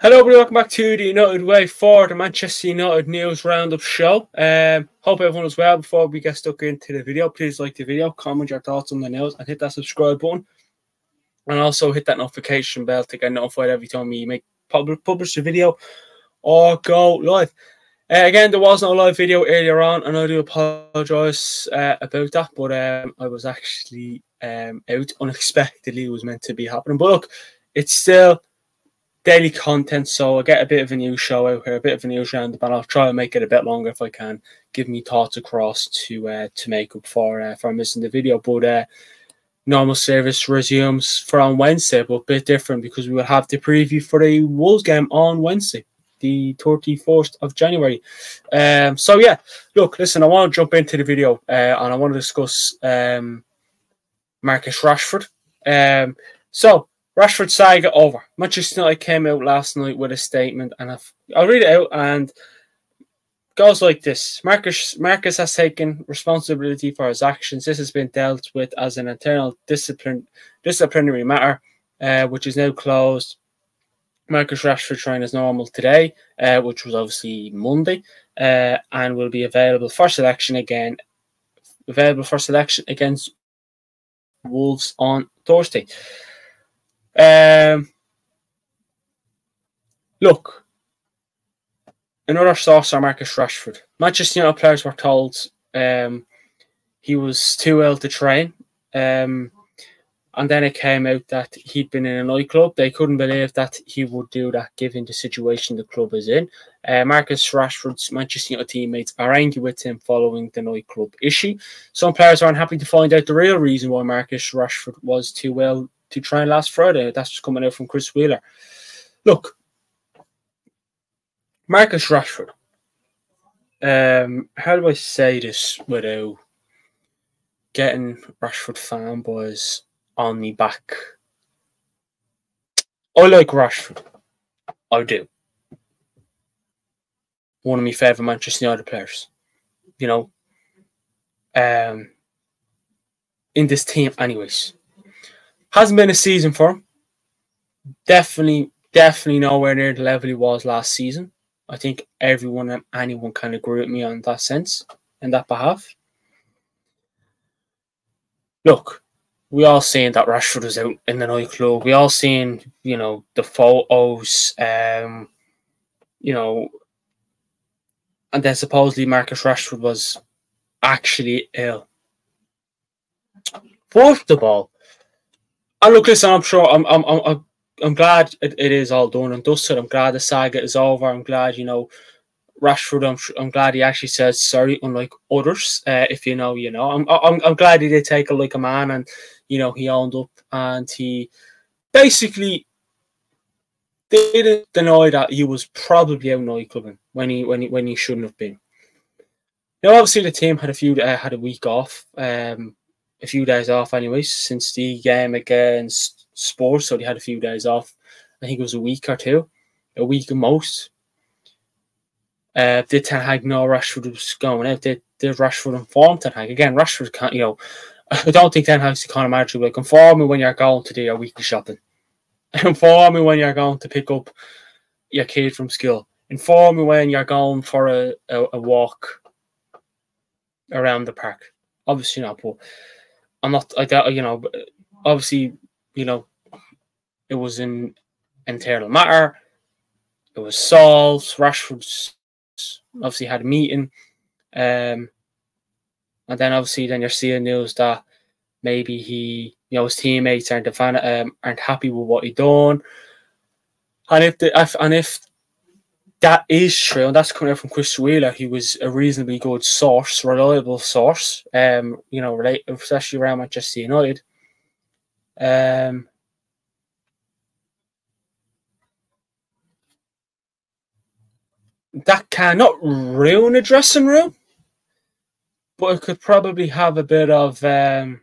Hello, everybody. Welcome back to the United Way for the Manchester United News Roundup show. Hope everyone is well. Before we get stuck into the video, please like the video, comment your thoughts on the news, and hit that subscribe button. And also hit that notification bell to get notified every time we publish a video or go live. Again, there was no live video earlier on, and I do apologise about that. But I was actually out unexpectedly. It was meant to be happening. But look, it's still daily content, so I get a bit of a news show out here, a bit of a news roundup, and I'll try and make it a bit longer if I can. Give me thoughts across to make up for missing the video. But normal service resumes for on Wednesday, but a bit different because we will have the preview for the Wolves game on Wednesday, the 31st of January. So yeah, look, listen, I want to jump into the video and I want to discuss Marcus Rashford. So Rashford Saga over. Manchester United came out last night with a statement, and I'll read it out, and it goes like this. Marcus has taken responsibility for his actions. This has been dealt with as an internal disciplinary matter, which is now closed. Marcus Rashford trained as normal today, which was obviously Monday, and will be available for selection against Wolves on Thursday. Look, another source on Marcus Rashford. Manchester United players were told he was too ill to train, and then it came out that he'd been in a nightclub. They couldn't believe that he would do that given the situation the club is in. Marcus Rashford's Manchester United teammates are angry with him following the nightclub issue. Some players are unhappy to find out the real reason why Marcus Rashford was too ill to train last Friday. That's just coming out from Chris Wheeler. Look, Marcus Rashford. How do I say this without getting Rashford fanboys on me back? I like Rashford. I do. One of my favourite Manchester United players. You know, in this team anyways. Hasn't been a season for him. Definitely nowhere near the level he was last season. I think anyone can agree with me on that sense, in that behalf. Look, we all seen that Rashford was out in the nightclub. We all seen, the photos, and then supposedly Marcus Rashford was actually ill. First of all, and look, listen, I'm sure I'm glad it is all done and dusted. I'm glad the saga is over. I'm glad, Rashford. I'm glad he actually says sorry, unlike others. If you know, you know. I'm glad he did take it like a man, and he owned up, and he basically didn't deny that he was probably out nightclubbing when he shouldn't have been. Now, obviously, the team had a week off. A few days off anyways since the game against Spurs, so they had a few days off. I think it was a week or two, a week at most. Did Ten Hag know Rashford was going out? Did Rashford inform Ten Hag? Again, Rashford can't, I don't think Ten Hag's the kind of manager like, inform me when you're going to do your weekly shopping. Inform me when you're going to pick up your kid from school. Inform me when you're going for a walk around the park. Obviously not, but I'm not, obviously, it was an internal matter. It was solved. Rashford obviously had a meeting. And then obviously you're seeing news that maybe his teammates aren't happy with what he done. And if that is true, and that's coming out from Chris Wheeler, he was a reasonably good source, reliable source, especially around Manchester United. That cannot ruin a dressing room, but it could probably have a bit of, a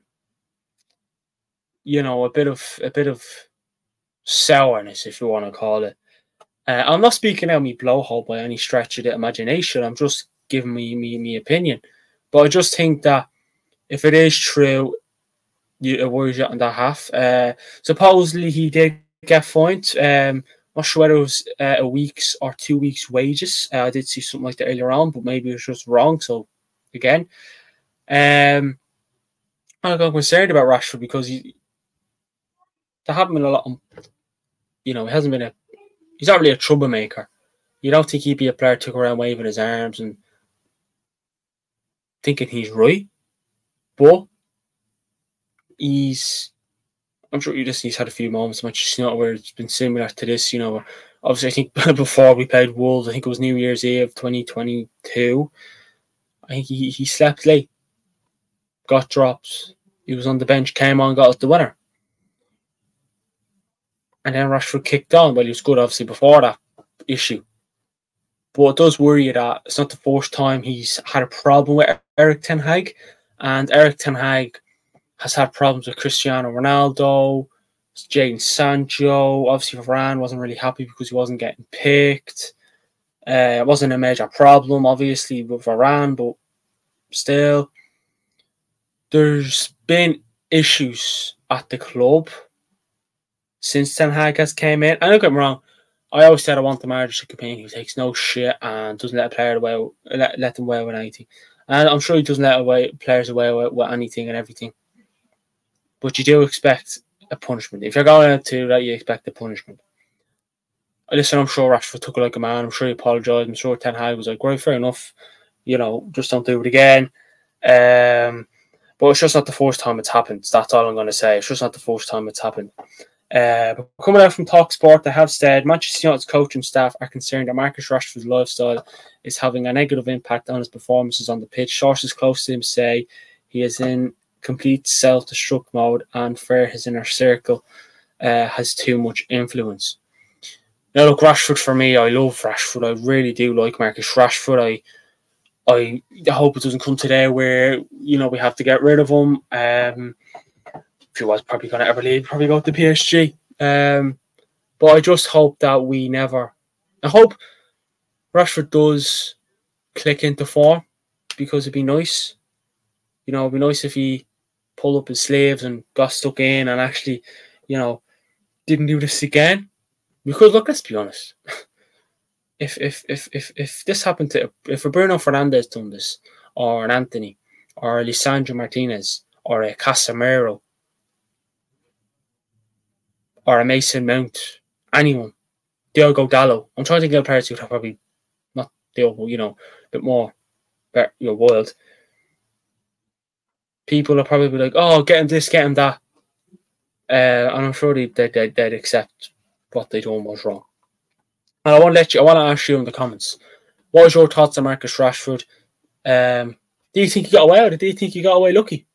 bit of sourness, if you want to call it. I'm not speaking out my blowhole by any stretch of the imagination. I'm just giving me opinion. But I just think that if it is true, it worries you on that half. Supposedly he did get fined. Not sure whether it was a week's or 2 weeks' wages. I did see something like that earlier on, but maybe it was just wrong. So, again, I'm concerned about Rashford because there haven't been a lot of, he hasn't been he's not really a troublemaker. You don't think he'd be a player to go around waving his arms and thinking he's right, but I'm sure he's had a few moments in Manchester United where it's been similar to this. Obviously, I think before we played Wolves, I think it was New Year's Eve 2022. I think he slept late, got dropped. He was on the bench, came on, got us the winner. And then Rashford kicked on. Well, he was good, obviously, before that issue. But it does worry you that it's not the first time he's had a problem with Erik ten Hag. And Erik ten Hag has had problems with Cristiano Ronaldo, Jadon Sancho. Obviously, Varane wasn't really happy because he wasn't getting picked. It wasn't a major problem, obviously, with Varane, but still, there's been issues at the club since Ten Hag has came in. And don't get me wrong, I always said I want the manager to come in who takes no shit and doesn't let a player away, let them away with anything. And I'm sure he doesn't let players away with anything and everything. But you do expect a punishment. If you're going out to that, you expect a punishment. Listen, I'm sure Rashford took it like a man. I'm sure he apologised. I'm sure Ten Hag was like, right, fair enough. Just don't do it again. But it's just not the first time it's happened. That's all I'm going to say. It's just not the first time it's happened. But coming out from TalkSport, they have said Manchester United's coaching staff are concerned that Marcus Rashford's lifestyle is having a negative impact on his performances on the pitch. Sources close to him say he is in complete self-destruct mode and for his inner circle has too much influence. Now, look, Rashford for me, I love Rashford. I really do like Marcus Rashford. I hope it doesn't come today where, we have to get rid of him. If he was probably going to ever leave, probably go to PSG. But I just hope that I hope Rashford does click into form because it'd be nice. It'd be nice if he pulled up his sleeves and got stuck in and actually, didn't do this again. Because look, let's be honest. If this happened if a Bruno Fernandes done this, or an Anthony, or a Lisandro Martinez, or a Casemiro, or a Mason Mount, anyone, Diogo Dalot. I'm trying to think of players who have probably not Diogo, a bit more, wild. People are probably like, oh, get him this, get him that. And I'm sure they'd accept what they done was wrong. And I want to ask you in the comments, what was your thoughts on Marcus Rashford? Do you think he got away with it? Do you think he got away lucky?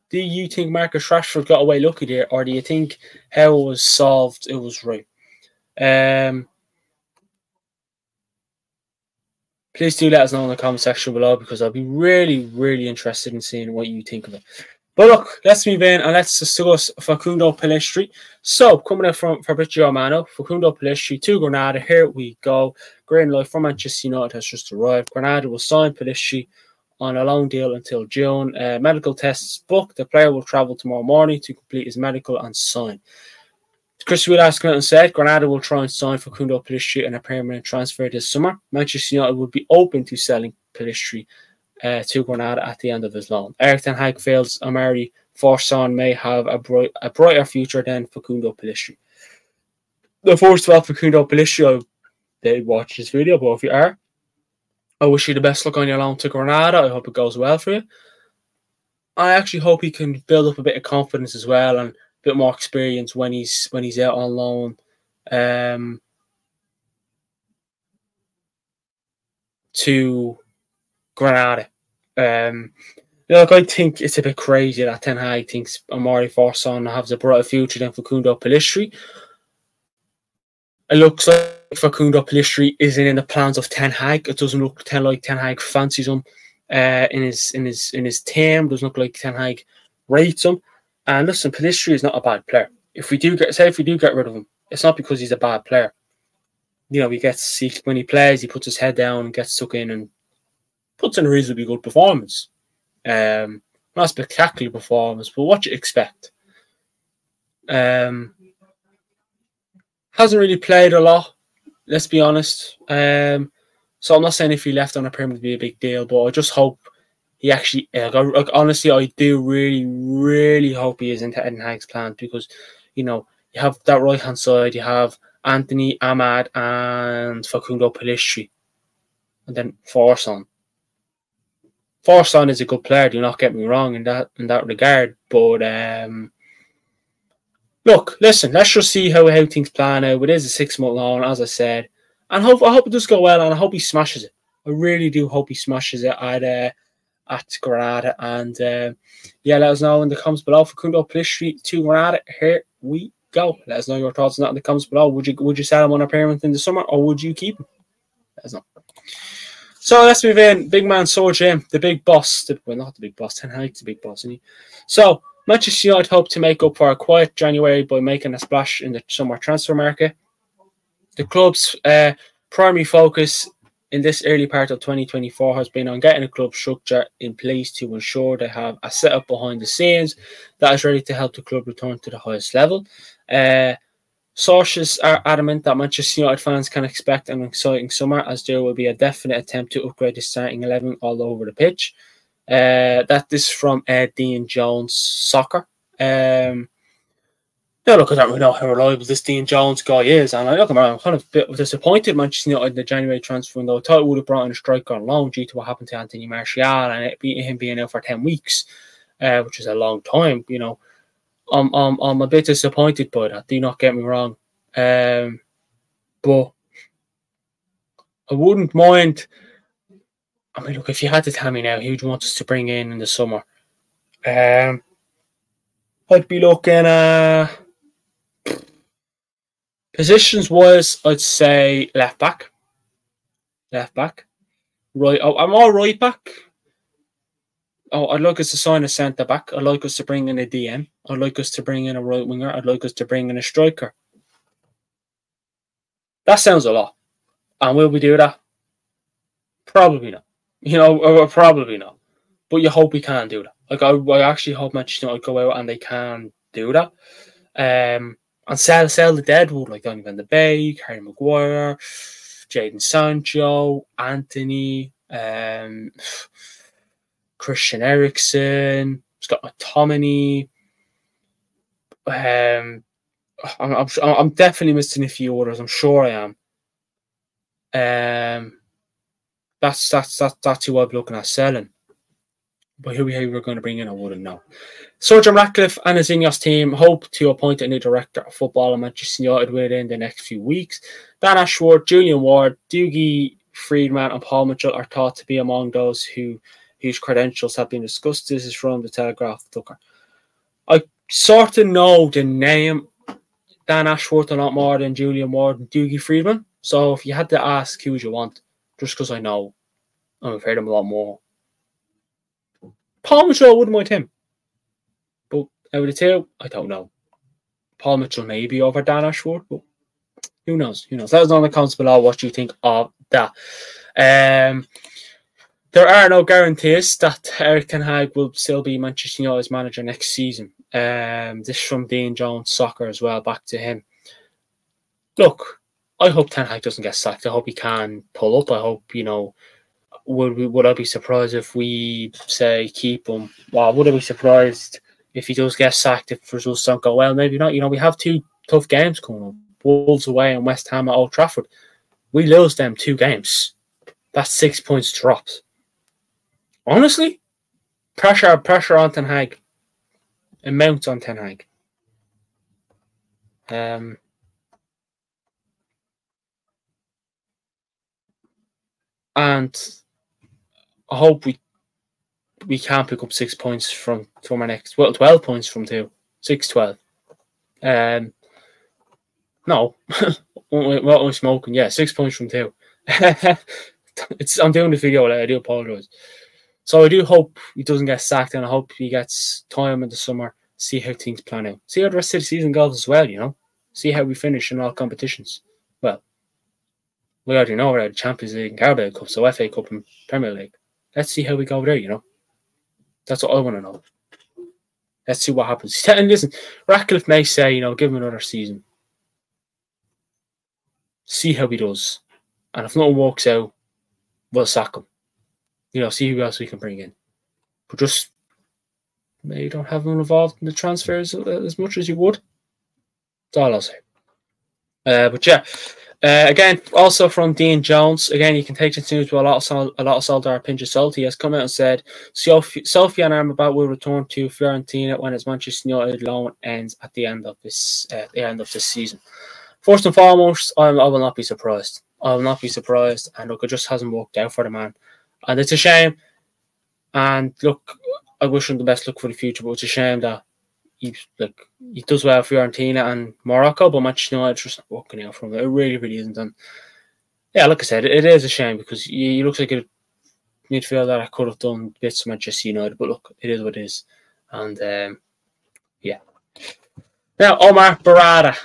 Do you think Marcus Rashford got away lucky there? Or do you think how it was solved, it was right? Please do let us know in the comment section below because I'll be really, really interested in seeing what you think of it. But look, let's move in and let's discuss Facundo Pellistri. So, coming in from Fabrizio Romano, Facundo Pellistri to Granada. Here we go. Green light from Manchester United has just arrived. Granada will sign Pellistri on a loan deal until June. Medical tests booked. The player will travel tomorrow morning to complete his medical and sign. Chris Wheeler said Granada will try and sign Facundo Pellistri in a permanent transfer this summer. Manchester United would be open to selling Pellistri to Granada at the end of his loan. Erik ten Hag feels Amari Forson may have a brighter future than Facundo Pellistri. First of all, Facundo Pellistri, I did watch this video, but if you are, I wish you the best luck on your loan to Granada. I hope it goes well for you. I actually hope he can build up a bit of confidence as well and a bit more experience when he's out on loan to Granada. Look, I think it's a bit crazy that Ten Hag thinks Amari Forson has a brighter future than Facundo Pellistri. It looks like Facundo Pellistri isn't in the plans of Ten Hag. It doesn't look like Ten Hag fancies him in his team. It doesn't look like Ten Hag rates him. And listen, Pellistri is not a bad player. If we do get rid of him, it's not because he's a bad player. When he plays, he puts his head down and gets stuck in and puts in a reasonably good performance. Not a spectacular performance, but what you expect. Hasn't really played a lot, let's be honest. So I'm not saying if he left on a permit would be a big deal, but I just hope he actually. Honestly, I do really, really hope he is into Ten Hag's plan, because you have that right hand side. You have Anthony, Ahmad, and Facundo Pellistri, and then Forson. Forson is a good player. Do not get me wrong in that regard, but look, listen. Let's just see how things plan out. It is a 6-month loan, as I said, and I hope it does go well, and I hope he smashes it. I really do hope he smashes it at Granada, and yeah, let us know in the comments below. Facundo Pellistri to Granada. Here we go. Let us know your thoughts on that in the comments below. Would you sell him on a payment in the summer, or would you keep him? Let us know. So let's move in. Big man Sir Jim, the big boss. Well, not the big boss. Ten Hag's the big boss, isn't he? So Manchester United hope to make up for a quiet January by making a splash in the summer transfer market. The club's primary focus in this early part of 2024 has been on getting a club structure in place to ensure they have a setup behind the scenes that is ready to help the club return to the highest level. Sources are adamant that Manchester United fans can expect an exciting summer, as there will be a definite attempt to upgrade the starting 11 all over the pitch. That is from Dean Jones Soccer. Now, look, I don't really know how reliable this Dean Jones guy is, and I'm kind of a bit disappointed Manchester United in the January transfer window. I thought it would have brought in a striker on loan due to what happened to Anthony Martial and him being out for 10 weeks, which is a long time, I'm a bit disappointed by that. Do not get me wrong, but I wouldn't mind. I mean, look, if you had to tell me now, who would you want us to bring in the summer? I'd be looking positions wise. I'd say left back. Right. Oh, I'm all right back. Oh, I'd like us to sign a centre back. I'd like us to bring in a DM. I'd like us to bring in a right winger. I'd like us to bring in a striker. That sounds a lot. And will we do that? Probably not. Probably not. But you hope we can do that. Like, I actually hope Manchester United go out and they can do that. And sell the deadwood, like Donny van de Beek, Harry Maguire, Jadon Sancho, Anthony, Christian Eriksen, Scott McTominay. I'm definitely missing a few orders. I'm sure I am. That's who I'll be looking at selling. But who we're going to bring in, I wouldn't know. Sir Jim Ratcliffe and his Ineos team hope to appoint a new director of football at Manchester United within the next few weeks. Dan Ashworth, Julian Ward, Dougie Freedman, and Paul Mitchell are thought to be among those whose credentials have been discussed. This is from the Telegraph Tucker. I sort of know the name Dan Ashworth a lot more than Julian Ward and Dougie Freedman. So if you had to ask who would you want, just because I know I've heard him a lot more. Paul Mitchell, I wouldn't mind him. But out of the two, I don't know. Paul Mitchell may be over Dan Ashworth, but who knows? Let us know in the comments below what you think of that. There are no guarantees that Erik ten Hag will still be Manchester United's manager next season. This is from Dean Jones Soccer as well, back to him. Look, I hope Ten Hag doesn't get sacked. I hope he can pull up. I hope, would I be surprised if we say keep him? Well, would I be surprised if he does get sacked if results don't go well? Maybe not. We have 2 tough games coming up. Wolves away and West Ham at Old Trafford. We lose them 2 games. That's 6 points dropped. Honestly, pressure on Ten Hag. It mounts on Ten Hag. And I hope we can pick up 6 points from our next. Well, 12 points from 2. 6-12. No, what am I smoking? Yeah, 6 points from 2. I'm doing the video. I do apologize. So I do hope he doesn't get sacked, and I hope he gets time in the summer. See how things plan out. See how the rest of the season goes as well. See how we finish in all competitions. Well, we already know we're at the Champions League and Carabao Cup, so FA Cup and Premier League. Let's see how we go there. That's what I want to know. Let's see what happens. And listen, Ratcliffe may say, give him another season. see how he does. And if nothing works out, we'll sack him. You know, see who else we can bring in. But just maybe don't have him involved in the transfers as much as you would. That's all I'll say. But yeah, again, also from Dean Jones. Again, you can take this news with a lot of salt or a pinch of salt. He has come out and said Sofiane Amrabat will return to Fiorentina when his Manchester United loan ends at the end of this season. First and foremost, I will not be surprised. I will not be surprised. And look, it just hasn't worked out for the man, and it's a shame. And look, I wish him the best luck for the future, but it's a shame that he does well for Fiorentina and Morocco, but Manchester United just not working out for him. It really, really isn't. And yeah, like I said, it is a shame because he looks like a midfielder that could have done bits for Manchester United. But look, it is what it is. And yeah. Now, Omar Barada.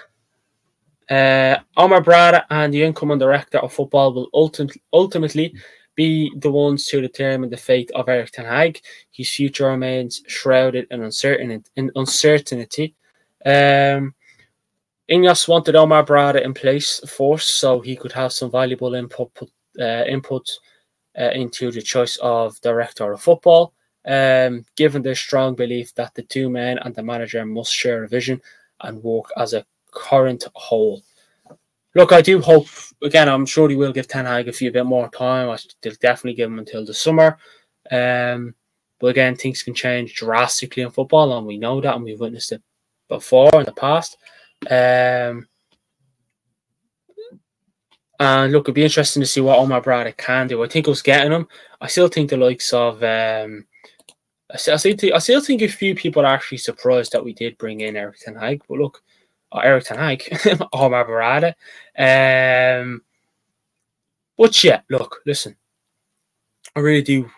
Omar Barada and the incoming director of football will ultimately be the ones to determine the fate of Erik ten Hag. His future remains shrouded in uncertainty. Ineos wanted Omar Barada in place first, so he could have some valuable input into the choice of director of football. Given their strong belief that the two men and the manager must share a vision and work as a current whole. Look, I do hope, again, I'm sure he will give Ten Hag a bit more time. They'll definitely give him until the summer. But again, things can change drastically in football, and we know that, and we've witnessed it before in the past. And look, it'd be interesting to see what Omar Barada can do. I think us getting him, I still think the likes of, I still think a few people are actually surprised that we did bring in Erik ten Hag. But look, Erik ten Hag, Omar Barada. But yeah, look, listen, I really do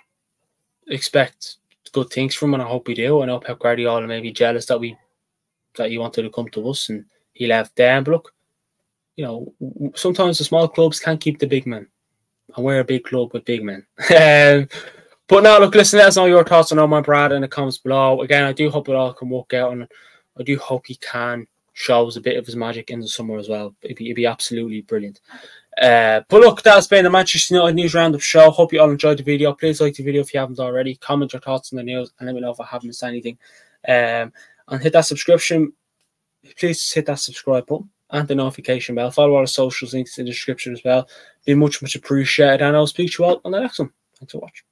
expect good things from him, and I hope we do. I know Pep Guardiola may be jealous that he wanted to come to us and he left them. But look, you know, sometimes the small clubs can't keep the big men, and we're a big club with big men. But now, look, listen, let us know your thoughts on Omar Barada in the comments below. Again, I do hope it all can work out, and I do hope he can show us a bit of his magic in the summer as well. It'd be absolutely brilliant. But look, that's been the Manchester United News Roundup show. Hope you all enjoyed the video. Please like the video if you haven't already. Comment your thoughts on the news and let me know if I haven't missed anything. And hit that subscription. Please hit that subscribe button and the notification bell. Follow all the socials, links in the description as well. Be much appreciated, and I'll speak to you all on the next one. Thanks for watching.